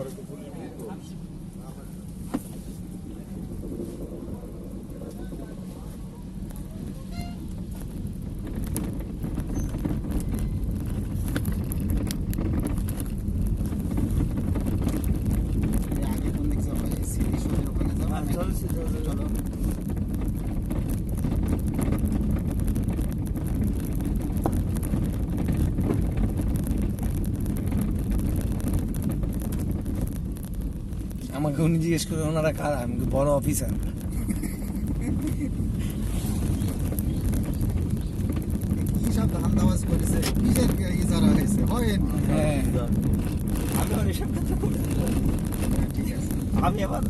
চলো আমাকে উনি জিজ্ঞেস করে ওনারা কারা, আমি বড় অফিসার। কি সব ধান্দাবাজ করেছে, কিসের ইজারা হয়েছে হয়। হ্যাঁ আমি আর এসব কথা করি না। ঠিক আছে, আমি আবার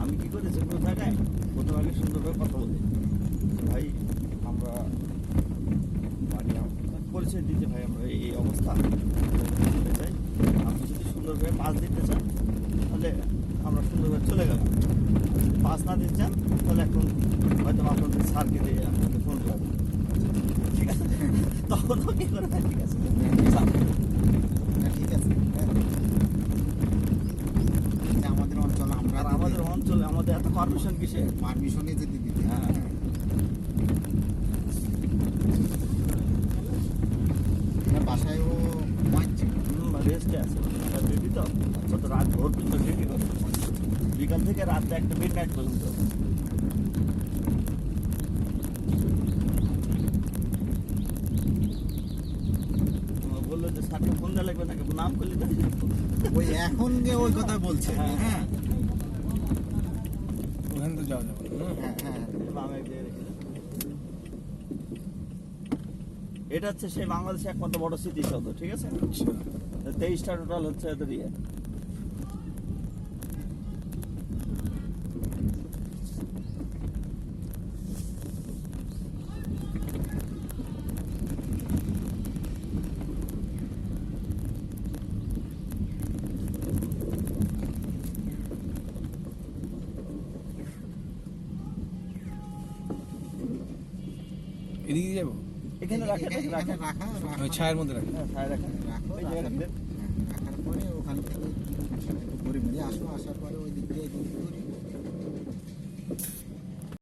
আমি কি করেছি কোনো জায়গায় প্রথম আগে সুন্দরভাবে কথা বলি, ভাই আমরা বাড়ি পরিচয় দিতে, ভাই আমরা এই অবস্থা দিতে চাই, আপনি যদি সুন্দরভাবে পাস দিতে চান তাহলে আমরা সুন্দরভাবে চলে গেলাম, পাস না দিতে চান তাহলে এখন হয়তো আপনাদের স্যারকে দিয়ে আপনাকে ফোন করবো, ঠিক আছে? তখন ও কি করে, ঠিক আছে ঠিক আছে। আমাদের অঞ্চল আমরা আর আমাদের অঞ্চলে আমাদের এত পারমিশন কিসে? পারমিশনে যদি দিতে, হ্যাঁ বাসায় ও মানছে, রেস্টে আছে ডিউটি, তো কত রাত ভোর পর্যন্ত ডিউটি করে, বিকাল থেকে রাত একটা মিড নাইট পর্যন্ত। বললো যে স্যারকে ফোন দেওয়া লাগবে নাকি, নাম করলি না ওই এখন গিয়ে ওই কথা বলছে। হ্যাঁ ওখানে তো যাওয়া যাবে না। হ্যাঁ হ্যাঁ বামে দিয়ে রেখে দেন। এটা হচ্ছে সেই বাংলাদেশে একমাত্র বড় স্মৃতিসৌধ, ঠিক আছে? 23টা টোটাল হচ্ছে এদের ইয়ে। এদিকে যাবো, এখানে রাখা এখানে রাখা রাখা ওই ছায়ের মধ্যে রাখি। হ্যাঁ, ছায়া রাখা। রাখো, ওই যে রাখলেন। রাখার পরে ওখান থেকে একটু ঘুরে ঘুরে আসো, আসার পরে ওই দিক দিয়ে